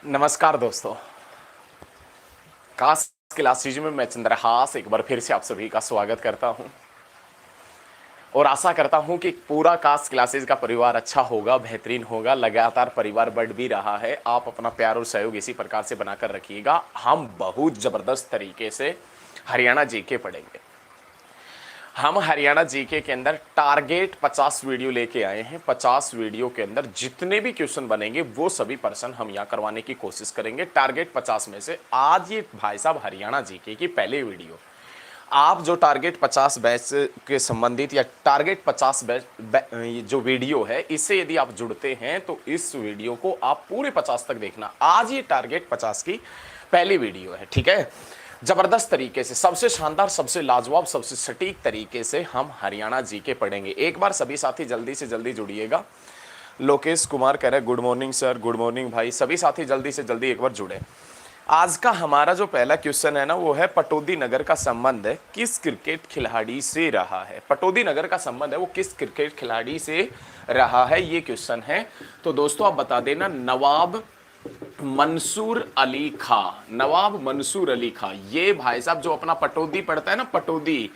नमस्कार दोस्तों। Cast classes में मैं चंद्रहास एक बार फिर से आप सभी का स्वागत करता हूं और आशा करता हूं कि पूरा कास्ट क्लासेज का परिवार अच्छा होगा, बेहतरीन होगा। लगातार परिवार बढ़ भी रहा है। आप अपना प्यार और सहयोग इसी प्रकार से बनाकर रखिएगा। हम बहुत जबरदस्त तरीके से हरियाणा जीके पढ़ेंगे। हम हरियाणा जीके के अंदर टारगेट 50 वीडियो लेके आए हैं। 50 वीडियो के अंदर जितने भी क्वेश्चन बनेंगे वो सभी पर्सन हम यहाँ करवाने की कोशिश करेंगे। टारगेट 50 में से आज ये भाई साहब हरियाणा जीके की पहली वीडियो। आप जो टारगेट 50 बैच के संबंधित या टारगेट 50 बैच जो वीडियो है, इससे यदि आप जुड़ते हैं तो इस वीडियो को आप पूरे 50 तक देखना। आज ये टारगेट 50 की पहली वीडियो है, ठीक है। जबरदस्त तरीके से, सबसे शानदार, सबसे लाजवाब, सबसे सटीक तरीके से हम हरियाणा जीके पढ़ेंगे। एक बार सभी साथी जल्दी से जल्दी जुड़िएगा। लोकेश कुमार कह रहे good morning sir, good morning भाई। सभी साथी जल्दी से जल्दी एक बार जुड़े। आज का हमारा जो पहला क्वेश्चन है ना, वो है पटौदी नगर का संबंध किस क्रिकेट खिलाड़ी से रहा है। पटौदी नगर का संबंध है वो किस क्रिकेट खिलाड़ी से रहा है, ये क्वेश्चन है। तो दोस्तों आप बता देना, नवाब मंसूर अली खां। नवाब मंसूर अली खां, ये भाई साहब जो अपना पटौदी पड़ता है ना, पटौदी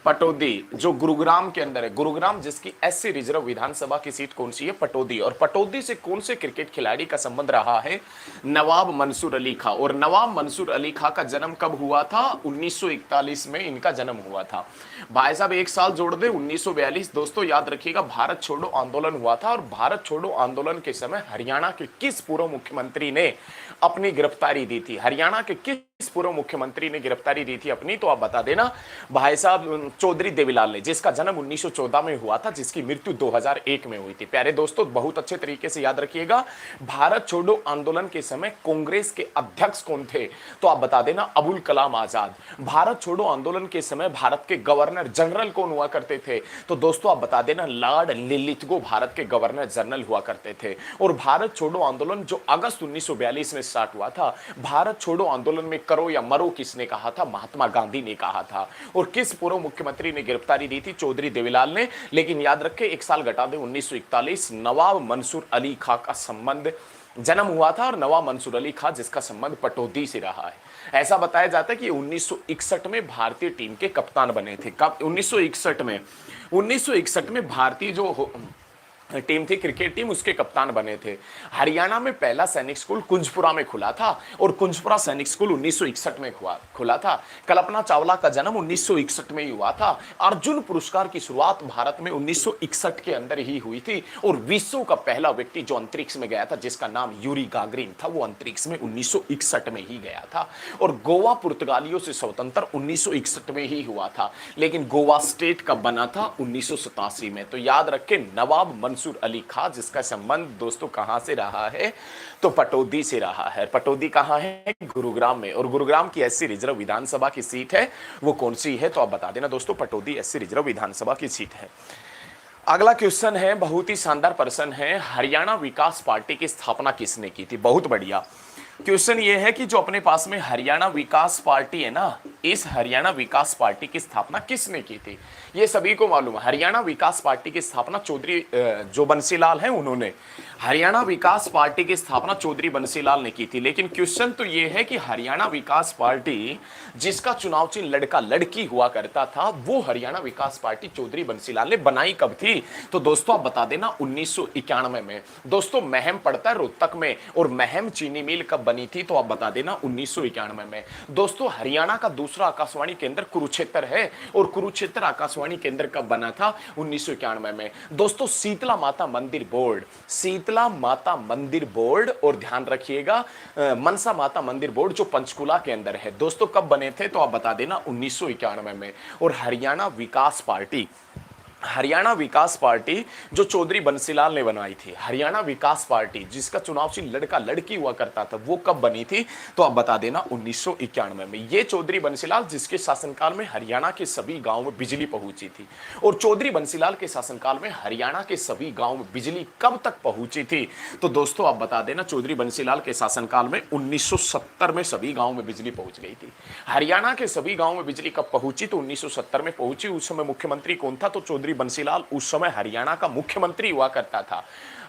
पटौदी जो गुरुग्राम के अंदर है, गुरुग्राम जिसकी एससी रिजर्व विधानसभा की सीट कौन सी है, पटौदी। और पटौदी से कौन से क्रिकेट खिलाड़ी का संबंध रहा है, नवाब मंसूर अली खां। और नवाब मंसूर अली खां का जन्म कब हुआ था, 1941 में इनका जन्म हुआ था। भाई साहब एक साल जोड़ दे, 1942। दोस्तों याद रखिएगा, भारत छोड़ो आंदोलन हुआ था और भारत छोड़ो आंदोलन के समय हरियाणा के किस पूर्व मुख्यमंत्री ने अपनी गिरफ्तारी दी थी, हरियाणा के किस पूर्व मुख्यमंत्री ने गिरफ्तारी दी थी अपनी, तो आप बता देना। भाई साहब चौधरी देवीलाल ने, जिसका जन्म 1914 में हुआ था, जिसकी मृत्यु 2001 में हुई थी। प्यारे दोस्तों बहुत अच्छे तरीके से याद रखिएगा, भारत छोड़ो आंदोलन के समय कांग्रेस के अध्यक्ष कौन थे, तो आप बता देना अबुल कलाम आजाद। भारत छोड़ो आंदोलन के समय भारत के गवर्नर जनरल कौन हुआ करते थे, तो दोस्तों आप बता देना लॉर्ड लिलिथगो भारत के गवर्नर जनरल हुआ करते थे। और भारत छोड़ो आंदोलन जो अगस्त 1942 में स्टार्ट हुआ था, भारत छोड़ो आंदोलन में करो या मरो किसने कहा था, महात्मा गांधी ने कहा था। और किस पूर्व मुख्यमंत्री ने गिरफ्तारी दी थी, चौधरी देवीलाल ने। लेकिन याद रखें एक साल घटा दे, 1941, नवाब मंसूर अली खां का संबंध जन्म हुआ था। और नवाब मंसूर अली खां जिसका संबंध पटौदी से रहा है। ऐसा बताया जाता है कि 1961 में भारतीय टीम के कप्तान बने थे। कब, 1961 में। 1961 में भारतीय जो टीम थी, क्रिकेट टीम, उसके कप्तान बने थे। हरियाणा में पहला सैनिक स्कूल कुंजपुरा में खुला था और कुंजपुरा सैनिक स्कूल 1961 में खुला था। कल्पना चावला का जन्म 1961 में ही हुआ था। अर्जुन पुरस्कार की शुरुआत भारत में 1961 के अंदर ही हुई थी। और विश्व का पहला व्यक्ति जो अंतरिक्ष में गया था, जिसका नाम यूरी गागरिन था, वो अंतरिक्ष में 1961 में ही गया था। और गोवा पुर्तगालियों से स्वतंत्र 1961 में ही हुआ था। लेकिन गोवा स्टेट कब बना था, 1987 में। तो याद रखें, नवाब मंसूर अली खां जिसका संबंध दोस्तों कहां से रहा है, तो पटौदी से रहा है। पटौदी कहां है, गुरुग्राम में। और गुरुग्राम की एससी रिजर्व विधानसभा की सीट है, वो कौन सी है, तो आप बता देना दोस्तों, पटौदी एससी रिजर्व विधानसभा की सीट है। अगला क्वेश्चन है, बहुत ही शानदार प्रश्न है, हरियाणा विकास पार्टी की स्थापना किसने की थी। बहुत बढ़िया क्वेश्चन ये है कि जो अपने पास में हरियाणा विकास पार्टी है ना, इस हरियाणा विकास पार्टी की स्थापना किसने की थी, ये सभी को मालूम है। हरियाणा विकास पार्टी की स्थापना चौधरी जो बंसीलाल हैं उन्होंने, हरियाणा विकास पार्टी की स्थापना चौधरी बंसीलाल ने की थी। लेकिन क्वेश्चन तो ये है कि हरियाणा विकास पार्टी जिसका चुनाव चिन्ह लड़का लड़की हुआ करता था, वो हरियाणा विकास पार्टी चौधरी बंसीलाल ने बनाई कब थी, तो दोस्तों आप बता देना 1991 में। दोस्तों महम पड़ता है रोहतक में, और महम चीनी मिल कब बनी थी, तो आप बता देना 1991 में। दोस्तों हरियाणा का दूसरा आकाशवाणी केंद्र कुरुक्षेत्र है, और कुरुक्षेत्र आकाशवाणी केंद्र कब बना था, 1991 में। दोस्तों शीतला माता मंदिर बोर्ड, शीतला माता मंदिर बोर्ड, और ध्यान रखिएगा मनसा माता मंदिर बोर्ड जो पंचकुला के अंदर है, दोस्तों कब बने थे, तो आप बता देना 1991 में। और हरियाणा विकास पार्टी, हरियाणा विकास पार्टी जो चौधरी बंसीलाल ने बनाई थी, हरियाणा विकास पार्टी जिसका चुनाव चिन्ह लड़का लड़की हुआ करता था, वो कब बनी थी, तो आप बता देना 1991 में। ये चौधरी बंसीलाल जिसके शासनकाल में हरियाणा के सभी गांव में बिजली पहुंची थी। और चौधरी बंसीलाल के शासनकाल में हरियाणा के सभी गांव में बिजली कब तक पहुंची थी, तो दोस्तों आप बता देना, चौधरी बंसीलाल के शासनकाल में 1970 में सभी गांव में बिजली पहुंच गई थी। हरियाणा के सभी गांव में बिजली कब पहुंची, तो 1970 में पहुंची। उस समय मुख्यमंत्री कौन था, तो चौधरी बंसीलाल उस समय हरियाणा का मुख्यमंत्री हुआ करता था।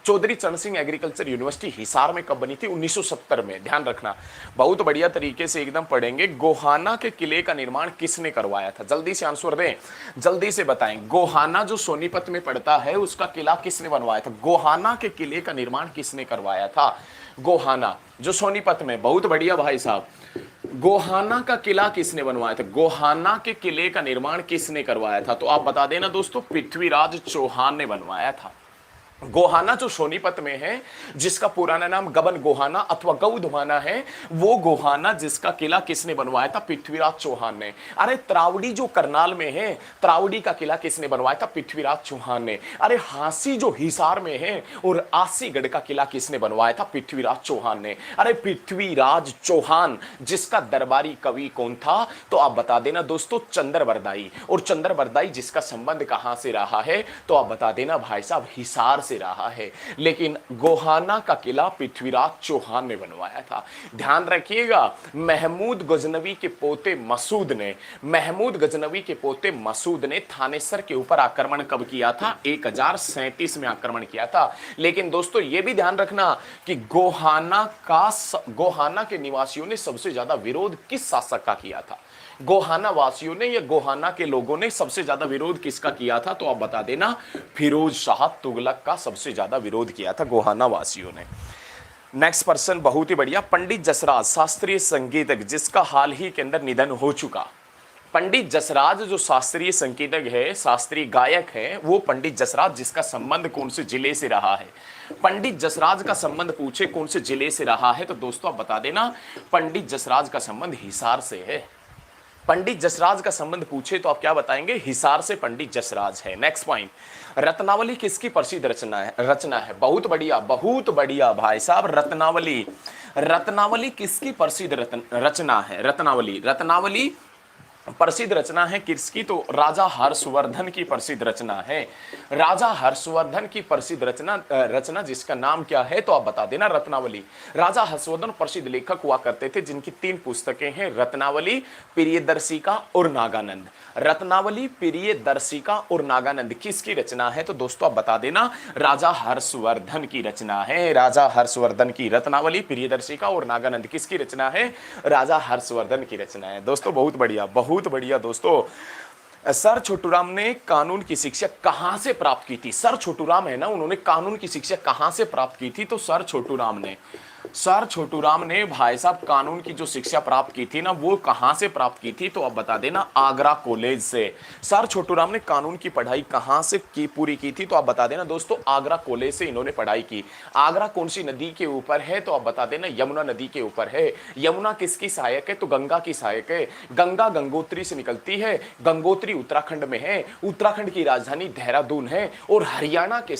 चौधरी चरण सिंह एग्रीकल्चर यूनिवर्सिटी हिसार में कब बनी थी? 1970 में। ध्यान रखना, बहुत बढ़िया तरीके से एकदम पढ़ेंगे। गोहाना के किले का निर्माण किसने करवाया था? जल्दी से आंसर दें, जल्दी से बताएं। गोहाना जो सोनीपत में पड़ता है उसका किला किसने बनवाया था? गोहाना के किले का निर्माण किसने करवाया था? गोहाना जो सोनीपत में, बहुत बढ़िया भाई साहब। गोहाना का किला किसने बनवाया था? गोहाना के किले का निर्माण किसने करवाया था? तो आप बता देना दोस्तों, पृथ्वीराज चौहान ने बनवाया था। गोहाना जो सोनीपत में है, जिसका पुराना नाम गबन गोहाना अथवा गौधमाना है, वो गोहाना जिसका किला किसने बनवाया था? पृथ्वीराज चौहान ने। अरे त्रावड़ी जो करनाल में है, त्रावड़ी का किला किसने बनवाया था? पृथ्वीराज चौहान ने। अरे हांसी जो हिसार में है और आसीगढ़ का किला किसने बनवाया था? पृथ्वीराज चौहान ने। अरे पृथ्वीराज चौहान जिसका दरबारी कवि कौन था? तो आप बता देना दोस्तों, चंद्रबरदाई। और चंद्रबरदाई जिसका संबंध कहां से रहा है? तो आप बता देना भाई साहब, हिसार से रहा है। लेकिन गोहाना का किला पृथ्वीराज चौहान ने बनवाया था। ध्यान रखिएगा, महमूद गजनवी के पोते मसूद ने, महमूद गजनवी के पोते मसूद ने थानेसर के ऊपर आक्रमण कब किया था? 1037 में आक्रमण किया था। लेकिन दोस्तों यह भी ध्यान रखना कि गोहाना के निवासियों ने सबसे ज्यादा विरोध किस शासक का किया था? गोहाना वासियों ने या गोहाना के लोगों ने सबसे ज्यादा विरोध किसका किया था? तो आप बता देना, फिरोज शाह तुगलक का सबसे ज्यादा विरोध किया था गोहाना वासियों ने। नेक्स्ट पर्सन बहुत ही बढ़िया, पंडित जसराज शास्त्रीय संगीतज्ञ जिसका हाल ही के अंदर निधन हो चुका। पंडित जसराज जो शास्त्रीय संगीतज्ञ है, शास्त्रीय गायक है, वो पंडित जसराज जिसका संबंध कौन से जिले से रहा है? पंडित जसराज का संबंध पूछे कौन से जिले से रहा है, तो दोस्तों आप बता देना, पंडित जसराज का संबंध हिसार से है। पंडित जसराज का संबंध पूछे तो आप क्या बताएंगे? हिसार से पंडित जसराज है। नेक्स्ट पॉइंट, रत्नावली किसकी प्रसिद्ध रचना है? बहुत बढ़िया भाई साहब, रत्नावली। रत्नावली किसकी प्रसिद्ध रचना है? रत्नावली प्रसिद्ध रचना है किसकी? तो राजा हर्षवर्धन की प्रसिद्ध रचना है। राजा हर्षवर्धन की प्रसिद्ध रचना जिसका नाम क्या है? तो आप बता देना, रत्नावली। राजा हर्षवर्धन प्रसिद्ध लेखक हुआ करते थे जिनकी 3 पुस्तकें हैं, रत्नावली, प्रियदर्शिका और नागानंद। रत्नावली, प्रियदर्शिका और नागानंद किसकी रचना है? तो दोस्तों आप बता देना, राजा हर्षवर्धन की रचना है। राजा हर्षवर्धन की रत्नावली, प्रियदर्शिका और नागानंद किसकी रचना है? राजा हर्षवर्धन की रचना है। दोस्तों बहुत बढ़िया दोस्तों। सर छोटूराम ने कानून की शिक्षा कहां से प्राप्त की थी? सर छोटूराम है ना, उन्होंने कानून की शिक्षा कहां से प्राप्त की थी? तो सर छोटूराम ने भाई साहब कानून की जो शिक्षा प्राप्त की थी ना, वो कहां से प्राप्त की थी? तो आप बता देना, आगरा कॉलेज से। सर छोटूराम ने कानून की पढ़ाई कहां से पूरी की थी? तो आप बता देना दोस्तों, आगरा कॉलेज से इन्होंने पढ़ाई की। आगरा कौन सी नदी के ऊपर है? तो आप बता देना, यमुना नदी के ऊपर है। यमुना किसकी सहायक है? तो गंगा की सहायक है। गंगा गंगोत्री से निकलती है, गंगोत्री उत्तराखंड में है, उत्तराखंड की राजधानी देहरादून है। और हरियाणा के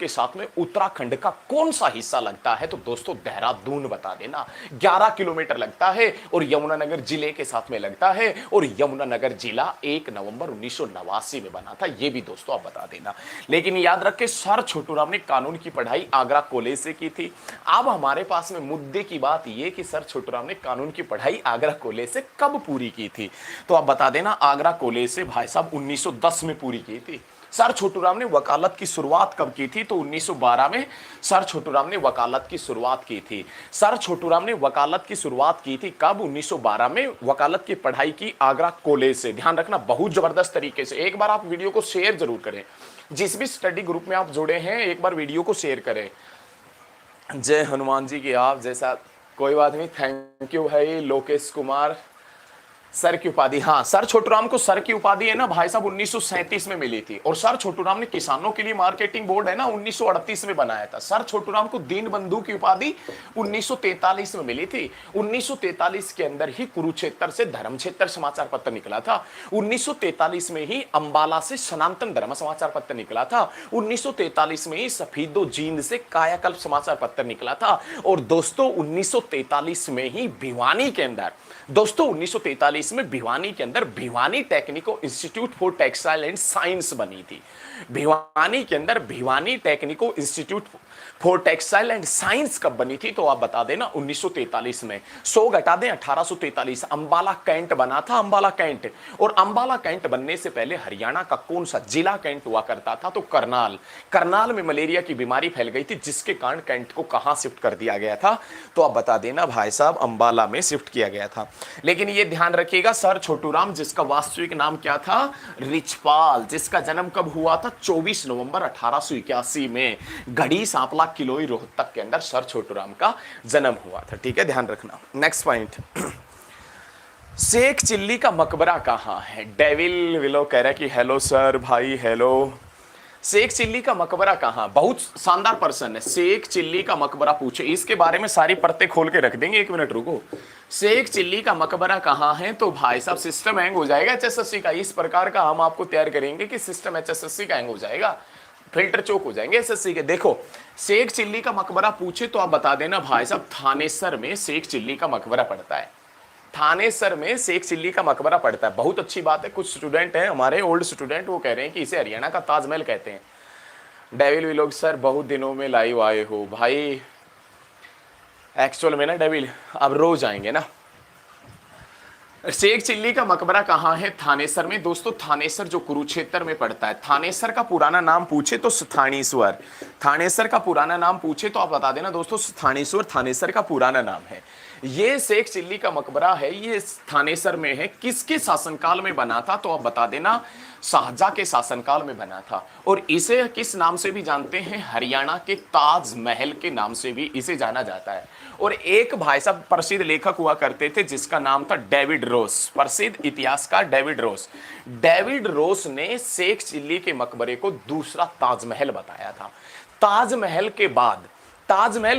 साथ में उत्तराखंड का कौन सा हिस्सा लगता है? तो दोस्तों देहरादून बता देना। 11 किलोमीटर लगता है और यमुनानगर जिले के साथ में लगता है। और यमुनानगर जिला 1 नवंबर 1989 में बना था, यह भी दोस्तों आप बता देना। लेकिन याद रखें, सर छोटूराम ने कानून की पढ़ाई आगरा कॉलेज से की थी। अब हमारे पास में मुद्दे की बात यह कि सर छोटूराम ने कानून की पढ़ाई आगरा कॉलेज से कब पूरी की थी? तो आप बता देना, आगरा कॉलेज से भाई साहब 1910 में पूरी की थी। सर छोटूराम ने वकालत की शुरुआत कब की थी? तो 1912 में सर छोटूराम ने वकालत की शुरुआत की थी। सर छोटूराम ने वकालत की शुरुआत की थी कब? 1912 में। वकालत की पढ़ाई की आगरा कॉलेज से। ध्यान रखना, बहुत जबरदस्त तरीके से। एक बार आप वीडियो को शेयर जरूर करें, जिस भी स्टडी ग्रुप में आप जुड़े हैं एक बार वीडियो को शेयर करें। जय हनुमान जी की आप जैसा। कोई बात नहीं, थैंक यू भाई लोकेश कुमार। सर की उपाधि, हाँ, सर छोटूराम को सर की उपाधि है ना भाई साहब 1937 में मिली थी। और सर छोटूराम ने किसानों के लिए मार्केटिंग बोर्ड है ना 1938 में बनाया था। सर छोटूराम को दीन बंधु की उपाधि 1943 में मिली थी। 1943 के अंदर ही कुरुक्षेत्र से धर्मक्षेत्र समाचार पत्र निकला था। 1943 में ही अंबाला से सनातन धर्म समाचार पत्र निकला था। 1943 में ही सफीदो जींद से कायाकल्प समाचार पत्र निकला था। और दोस्तों 1943 में ही भिवानी के अंदर, दोस्तों 1943 में भिवानी के अंदर Bhiwani Technico institute for textile and science बनी थी। भिवानी के अंदर Bhiwani Technico institute for textile and science कब बनी थी, तो आप बता देना 1943 में। 100 घटा दें 1843, अंबाला कैंट बना था, अंबाला कैंट। और अंबाला कैंट बनने से पहले हरियाणा का कौन सा जिला कैंट हुआ करता था, तो करनाल। करनाल में मलेरिया की बीमारी फैल गई थी, जिसके कारण कैंट को कहां शिफ्ट कर दिया गया था, तो आप बता देना भाई साहब अंबाला में शिफ्ट किया गया था। लेकिन यह ध्यान रखिएगा सर छोटूराम, जिसका वास्तविक नाम क्या था, रिचपाल, जिसका जन्म कब हुआ था, 24 नवंबर 1881 में गढ़ी सांपला किलोई रोहतक के अंदर सर छोटूराम का जन्म हुआ था। ठीक है, ध्यान रखना। नेक्स्ट पॉइंट, शेख चिल्ली का मकबरा कहां है। डेविल विलो कह रहा है कि हेलो सर भाई हेलो। शेख चिल्ली का मकबरा कहां, बहुत शानदार पर्सन है। शेख चिल्ली का मकबरा पूछे, इसके बारे में सारी परतें खोल के रख देंगे, एक मिनट रुको। शेख चिल्ली का मकबरा कहां है, तो भाई साहब सिस्टम हैंग हो जाएगा एचएसएससी का। इस प्रकार का हम आपको तैयार करेंगे कि सिस्टम एचएसएससी का हैंग हो जाएगा, फिल्टर चौक हो जाएंगे एसएससी के। देखो, शेख चिल्ली का मकबरा पूछे तो आप बता देना भाई साहब थानेसर में शेख चिल्ली का मकबरा पड़ता है। थानेसर में शेख चिल्ली का मकबरा पड़ता है। बहुत अच्छी बात है। कुछ स्टूडेंट हैं हमारे ओल्ड स्टूडेंट, वो कह रहे हैं कि इसे हरियाणा का ताजमहल कहते हैं। डेविल विलोग सर बहुत दिनों में लाइव आए हो भाई। एक्चुअल में ना डेविल अब रोज आएंगे ना। शेख चिल्ली का मकबरा कहां है, थानेसर में। दोस्तों थानेसर जो कुरुक्षेत्र में पड़ता है। थानेसर का पुराना नाम पूछे तो स्थानेश्वर। थानेसर का पुराना नाम पूछे तो आप बता देना दोस्तों स्थानेश्वर थानेसर का पुराना नाम है। ये शेख चिल्ली का मकबरा है, ये थानेसर में है। किसके शासनकाल में बना था, तो आप बता देना शाहजहां के शासनकाल में बना था। और इसे किस नाम से भी जानते हैं, हरियाणा के ताजमहल के नाम से भी इसे जाना जाता है। और एक भाई साहब प्रसिद्ध लेखक हुआ करते थे जिसका नाम था डेविड रोस, प्रसिद्ध इतिहासकार डेविड रोस। डेविड रोस ने शेख चिल्ली के मकबरे को दूसरा ताजमहल बताया था। ताजमहल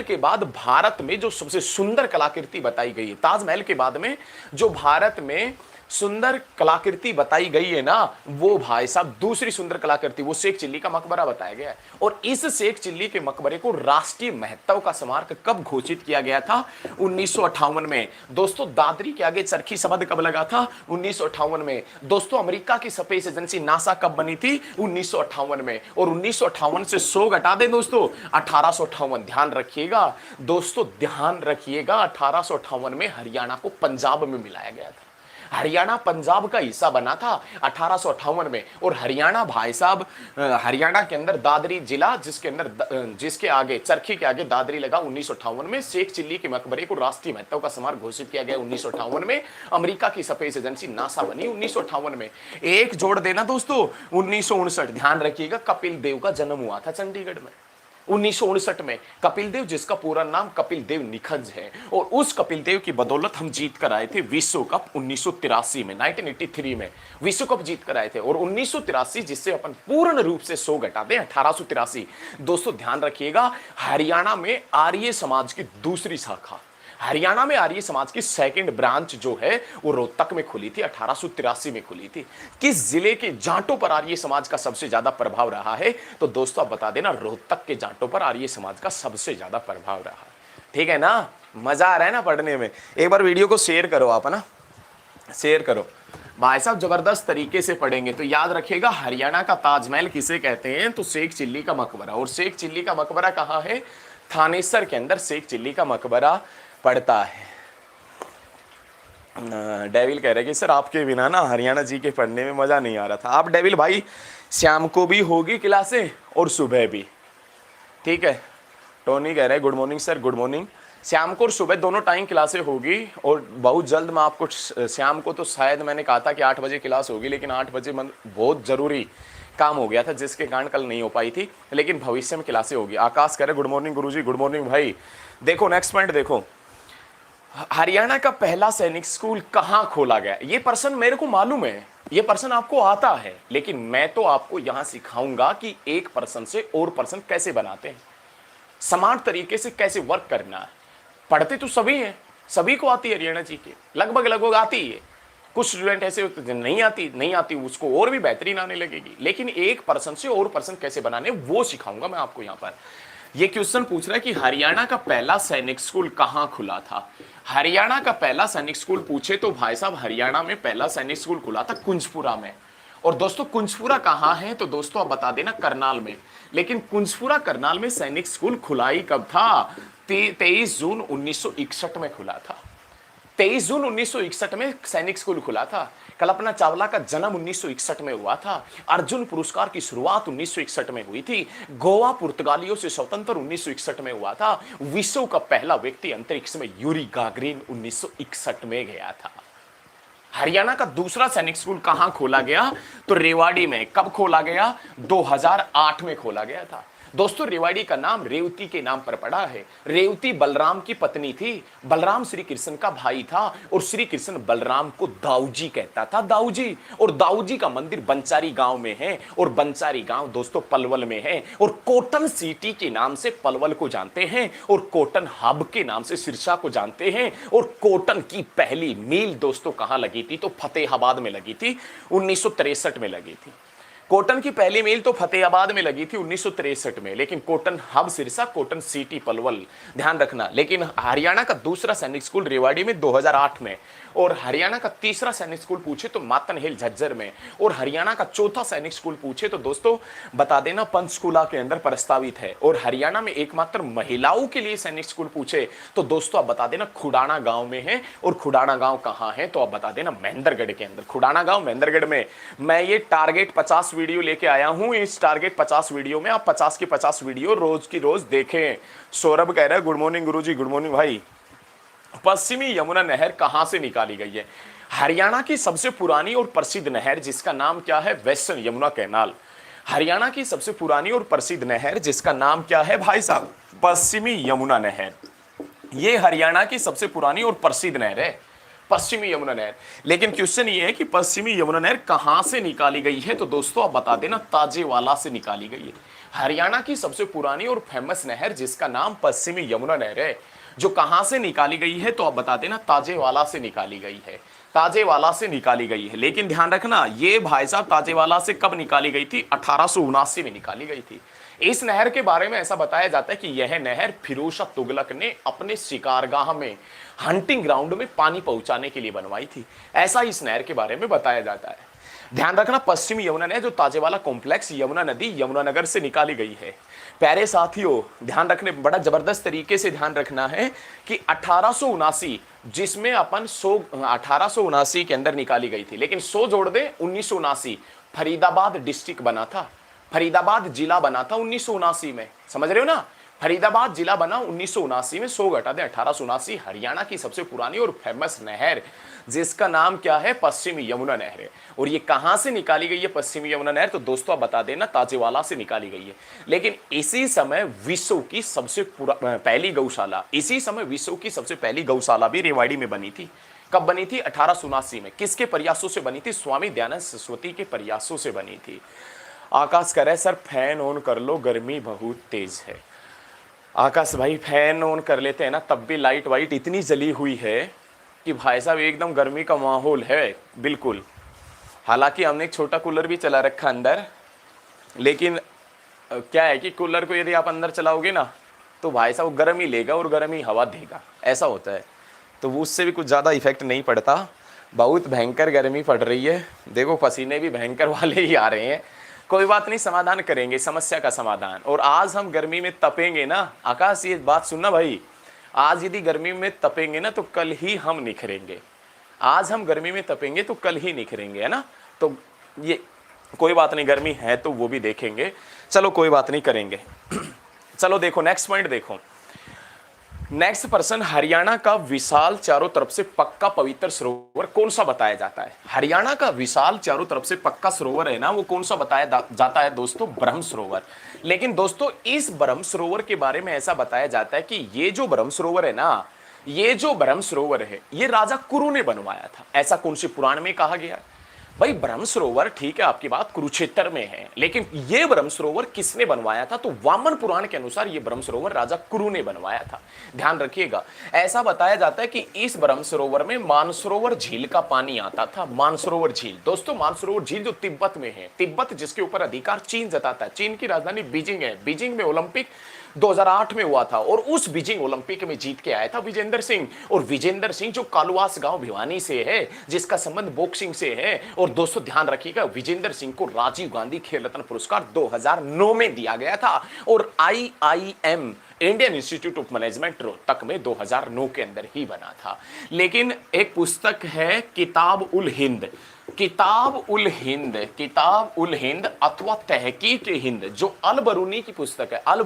के बाद भारत में जो सबसे सुंदर कलाकृति बताई गई है, ताजमहल के बाद में जो भारत में सुंदर कलाकृति बताई गई है ना, वो भाई साहब दूसरी सुंदर कलाकृति वो शेख चिल्ली का मकबरा बताया गया है। और इस शेख चिल्ली के मकबरे को राष्ट्रीय महत्व का स्मारक कब घोषित किया गया था, 1958 में। दोस्तों दादरी के आगे चरखी शब्द कब लगा था, 1958 में। दोस्तों अमेरिका की स्पेस एजेंसी नासा कब बनी थी, 1958 में। और 1958 से 100 घटा दें दोस्तों, 1858। ध्यान रखिएगा दोस्तों, ध्यान रखिएगा, 1858 में हरियाणा को पंजाब में मिलाया गया था। हरियाणा पंजाब का हिस्सा बना था 1858 में। और हरियाणा भाई साहब, हरियाणा के अंदर दादरी जिला, जिसके आगे चरखी के आगे दादरी लगा 1958 में। शेख चिल्ली के मकबरे को राष्ट्रीय महत्व का स्मारक घोषित किया गया 1958 में। अमेरिका की स्पेस एजेंसी नासा बनी 1958 में। एक जोड़ देना दोस्तों 1959। ध्यान रखिएगा कपिल देव का जन्म हुआ था चंडीगढ़ में 1959 में। कपिल देव जिसका पूरा नाम कपिल देव निखंज है। और उस कपिल देव की बदौलत हम जीत कर आए थे विश्व कप 1983 में, 1983 में विश्व कप जीत कर आए थे। और 1983 जिससे अपन पूर्ण रूप से 100 घटा दें 1883। दोस्तों ध्यान रखिएगा, हरियाणा में आर्य समाज की दूसरी शाखा, हरियाणा में आर्य समाज की सेकंड ब्रांच जो है वो रोहतक में खुली थी, 1883 में खुली थी। किस जिले के जाटों पर आर्य समाज का सबसे ज्यादा प्रभाव रहा है, तो दोस्तों आप बता देना रोहतक के जाटों पर आर्य समाज का सबसे ज्यादा प्रभाव रहा है। ठीक है ना, मजा आ रहा है ना पढ़ने में। एक बार वीडियो को शेयर करो आप, है ना, शेयर करो भाई साहब, जबरदस्त तरीके से पढ़ेंगे। तो याद रखिएगा हरियाणा का ताजमहल किसे कहते हैं, तो शेख चिल्ली का मकबरा। और शेख चिल्ली का मकबरा कहाँ है, थानेसर के अंदर शेख चिल्ली का मकबरा पड़ता है। डेविल कह रहे कि सर आपके बिना ना हरियाणा जी के पढ़ने में मजा नहीं आ रहा था। आप डेविल भाई शाम को भी होगी क्लासें और सुबह भी, ठीक है। टोनी कह रहे हैं good morning sir, good morning. शाम को और सुबह दोनों टाइम क्लासें होगी। और बहुत जल्द मैं आपको, शाम को तो शायद मैंने कहा था कि 8 बजे क्लास होगी, लेकिन 8 बजे बहुत जरूरी काम हो गया था जिसके कारण कल नहीं हो पाई थी, लेकिन भविष्य में क्लासें होगी। आकाश कह रहे गुड मॉर्निंग गुरुजी, गुड मॉर्निंग भाई। देखो नेक्स्ट पॉइंट देखो, हरियाणा का पहला सैनिक स्कूल कहां खोला गया। ये प्रश्न मेरे को मालूम है, ये प्रश्न आपको आता है, लेकिन मैं तो आपको यहां सिखाऊंगा कि एक प्रश्न से और प्रश्न कैसे बनाते हैं, स्मार्ट तरीके से कैसे वर्क करना है। पढ़ते तो सभी हैं, सभी को आती है हरियाणा जी के, लगभग आती है। कुछ स्टूडेंट ऐसे होते हैं नहीं आती उसको और भी बेहतरीन आने लगेगी, लेकिन एक पर्सन से और पर्सन कैसे बनाने वो सिखाऊंगा मैं आपको। यहाँ पर ये क्वेश्चन पूछ रहा है कि हरियाणा का पहला सैनिक स्कूल कहां खुला था। हरियाणा का पहला सैनिक स्कूल पूछे तो भाई साहब हरियाणा में पहला सैनिक स्कूल खुला था कुंजपुरा में। और दोस्तों कुंजपुरा कहां है, तो दोस्तों आप बता देना करनाल में। लेकिन कुंजपुरा करनाल में सैनिक स्कूल खुला ही कब था? 23 जून 1961 में खुला था। 23 जून 1961 में सैनिक स्कूल खुला था। कल्पना चावला का जन्म 1961 में हुआ था। अर्जुन पुरस्कार की शुरुआत 1961 में हुई थी। गोवा पुर्तगालियों से स्वतंत्र 1961 में हुआ था। विश्व का पहला व्यक्ति अंतरिक्ष में यूरी गागरिन 1961 में गया था। हरियाणा का दूसरा सैनिक स्कूल कहां खोला गया? तो रेवाड़ी में। कब खोला गया? 2008 में खोला गया था। दोस्तों, रेवाड़ी का नाम रेवती के नाम पर पड़ा है। रेवती बलराम की पत्नी थी। बलराम श्री कृष्ण का भाई था और श्री कृष्ण बलराम को दाऊजी कहता था, दाऊजी। और दाऊजी का मंदिर बंचारी गांव में है और बंचारी गांव दोस्तों पलवल में है। और कोटन सिटी के नाम से पलवल को जानते हैं और कोटन हब के नाम से सिरसा को जानते हैं। और कोटन की पहली मील दोस्तों कहां लगी थी? तो फतेहाबाद में लगी थी, 1963 में लगी थी। कोटन की पहली मील तो फतेहाबाद में लगी थी 1963 में, लेकिन cotton hub Sirsa, cotton city Palwal, ध्यान रखना। लेकिन हरियाणा का दूसरा सैनिक स्कूल रेवाड़ी में 2008 में, और हरियाणा का तीसरा सैनिक स्कूल पूछे तो मातन हिल झज्जर में, और हरियाणा का चौथा सैनिक स्कूल पूछे तो दोस्तों बता देना पंचकुला के अंदर प्रस्तावित है। और हरियाणा में एकमात्र महिलाओं के लिए सैनिक स्कूल पूछे तो दोस्तों आप बता देना खुडाना गांव में है। और खुडाना गांव कहां है? तो आप बता देना महेंद्रगढ़ के अंदर। खुडाना गांव महेंद्रगढ़ में। मैं ये टारगेट 50 वीडियो लेके आया हूं। इस टारगेट 50 वीडियो में आप 50 की 50 वीडियो रोज की रोज देखें। सौरभ कह रहा है गुड मॉर्निंग गुरुजी। गुड मॉर्निंग भाई। पश्चिमी यमुना नहर कहां से निकाली गई है? हरियाणा की सबसे पुरानी और प्रसिद्ध नहर जिसका नाम क्या है? Western Yamuna canal. हरियाणा की सबसे पुरानी और प्रसिद्ध नहर जिसका नाम क्या है भाई साहब? पश्चिमी यमुना नहर। ये हरियाणा की सबसे पुरानी और प्रसिद्ध नहर है, पश्चिमी यमुना नहर। लेकिन क्वेश्चन ये है कि पश्चिमी यमुना नहर कहां से निकाली गई है? तो दोस्तों आप बता देना ताजेवाला से निकाली गई है। हरियाणा की सबसे पुरानी और फेमस नहर जिसका नाम पश्चिमी यमुना नहर है, जो कहां से निकाली गई है? तो आप बता देना ताजेवाला से निकाली गई है। ताजेवाला से निकाली गई है। लेकिन ध्यान रखना ये भाई साहब ताजेवाला से कब निकाली गई थी? 1879 में निकाली गई थी। इस नहर के बारे में ऐसा बताया जाता है कि यह नहर फिरोज शाह तुगलक ने अपने शिकारगाह में, हंटिंग ग्राउंड में पानी पहुंचाने के लिए बनवाई थी। ऐसा इस नहर के बारे में बताया जाता है। ध्यान रखना पश्चिमी यमुना नहर जो ताजेवाला कॉम्प्लेक्स यमुना नदी यमुनानगर से निकाली गई है। प्यारे साथियों ध्यान रखने, बड़ा जबरदस्त तरीके से ध्यान रखना है कि 1879 जिसमें अपन 1879 के अंदर निकाली गई थी, लेकिन 100 जोड़ दे 1979 फरीदाबाद डिस्ट्रिक्ट बना था, फरीदाबाद जिला बना था 1979 में। समझ रहे हो ना? फरीदाबाद जिला बना 1979 में, 100 घटा दे 1879। हरियाणा की सबसे पुरानी और फेमस नहर जिसका नाम क्या है? पश्चिमी यमुना नहर है। और ये कहां से निकाली गई है पश्चिमी यमुना नहर? तो दोस्तों आप बता देना ताजेवाला से निकाली गई है। लेकिन इसी समय विश्व की सबसे पहली गौशाला, इसी समय विश्व की सबसे पहली गौशाला भी रेवाड़ी में बनी थी। कब बनी थी? 1879 में। किसके प्रयासों से बनी थी? स्वामी दयानंद सरस्वती के प्रयासों से बनी थी। आकाश करे सर फैन ऑन कर लो, गर्मी बहुत तेज है। आकाश भाई फैन ऑन कर लेते हैं ना, तब भी लाइट वाइट इतनी जली हुई है कि भाई साहब एकदम गर्मी का माहौल है बिल्कुल। हालांकि हमने एक छोटा कूलर भी चला रखा अंदर, लेकिन क्या है कि कूलर को यदि आप अंदर चलाओगे ना तो भाई साहब गर्म ही लेगा और गर्म ही हवा देगा, ऐसा होता है। तो वो उससे भी कुछ ज़्यादा इफेक्ट नहीं पड़ता। बहुत भयंकर गर्मी पड़ रही है, देखो पसीने भी भयंकर वाले ही आ रहे हैं। कोई बात नहीं, समाधान करेंगे, समस्या का समाधान। और आज हम गर्मी में तपेंगे ना, आकाश ये बात सुनना भाई, आज यदि गर्मी में तपेंगे ना तो कल ही हम निखरेंगे। आज हम गर्मी में तपेंगे तो कल ही निखरेंगे, है ना? तो ये कोई बात नहीं, गर्मी है तो वो भी देखेंगे, चलो कोई बात नहीं, करेंगे। चलो देखो नेक्स्ट पॉइंट देखो। नेक्स्ट पर्सन, हरियाणा का विशाल चारों तरफ से पक्का पवित्र सरोवर कौन सा बताया जाता है? हरियाणा का विशाल चारों तरफ से पक्का सरोवर है ना, वो कौन सा बताया जाता है दोस्तों? ब्रह्म सरोवर। लेकिन दोस्तों इस ब्रह्म सरोवर के बारे में ऐसा बताया जाता है कि ये जो ब्रह्म सरोवर है ना, ये जो ब्रह्म सरोवर है ये राजा कुरु ने बनवाया था। ऐसा कौन से पुराण में कहा गया? भाई ब्रह्म सरोवर ठीक है आपकी बात कुरुक्षेत्र में है, लेकिन ये ब्रह्म सरोवर किसने बनवाया था? तो वामन पुराण के अनुसार ये ब्रह्म सरोवर राजा कुरु ने बनवाया था। ध्यान रखिएगा, ऐसा बताया जाता है कि इस ब्रह्म सरोवर में मानसरोवर झील का पानी आता था। मानसरोवर झील दोस्तों, मानसरोवर झील जो तिब्बत में है, तिब्बत जिसके ऊपर अधिकार चीन जताता है। चीन की राजधानी बीजिंग है, बीजिंग में ओलंपिक 2008 में हुआ था और उस बीजिंग ओलंपिक में जीत के आया था विजेंदर सिंह। और विजेंदर सिंह जो कालवास गांव भिवानी से है, जिसका संबंध बॉक्सिंग से है। और दोस्तों ध्यान रखिएगा, विजेंदर सिंह को राजीव गांधी खेल रत्न पुरस्कार 2009 में दिया गया था और IIM Indian institute of management Rohtak में 2009 के अंदर ही बना था। लेकिन एक पुस्तक है किताब उल हिंद, किताब उल हिंद अथवा तहकीक हिंद, जो अल बरूनी की पुस्तक है, अल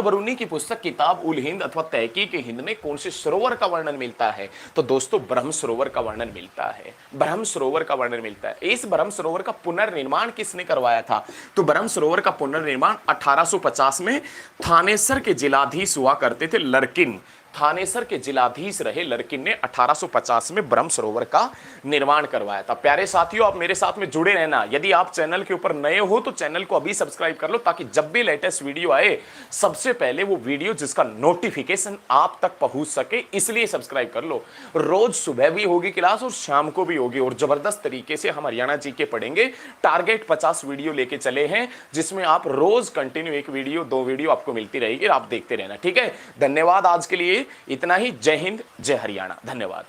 बरूनी की पुस्तक किताब उल हिंद अथवा तहकीक हिंद में कौन से सरोवर का वर्णन मिलता है? तो दोस्तों ब्रह्म सरोवर का वर्णन मिलता है, ब्रह्म सरोवर का वर्णन मिलता है। इस ब्रह्म सरोवर का पुनर्निर्माण किसने करवाया था? तो ब्रह्म सरोवर का पुनर्निर्माण 1850 में थानेसर के जिलाधीश हुआ करते थे लरकिन, थानेसर के जिलाधीश रहे लरकिन ने 1850 में ब्रह्म सरोवर का निर्माण करवाया था। प्यारे साथियों, आप मेरे साथ में जुड़े रहना। यदि आप चैनल के ऊपर नए हो तो चैनल को अभी सब्सक्राइब कर लो, ताकि जब भी लेटेस्ट वीडियो आए सबसे पहले वो वीडियो जिसका नोटिफिकेशन आप तक पहुंच सके, इसलिए सब्सक्राइब कर लो। रोज सुबह भी होगी क्लास और शाम को भी होगी और जबरदस्त तरीके से हम हरियाणा जी के पढ़ेंगे। टारगेट 50 वीडियो लेके चले हैं, जिसमें आप रोज कंटिन्यू 1 वीडियो 2 वीडियो आपको मिलती रहेगी, आप देखते रहना। ठीक है, धन्यवाद। आज के लिए इतना ही। जय हिंद, जय हरियाणा। धन्यवाद।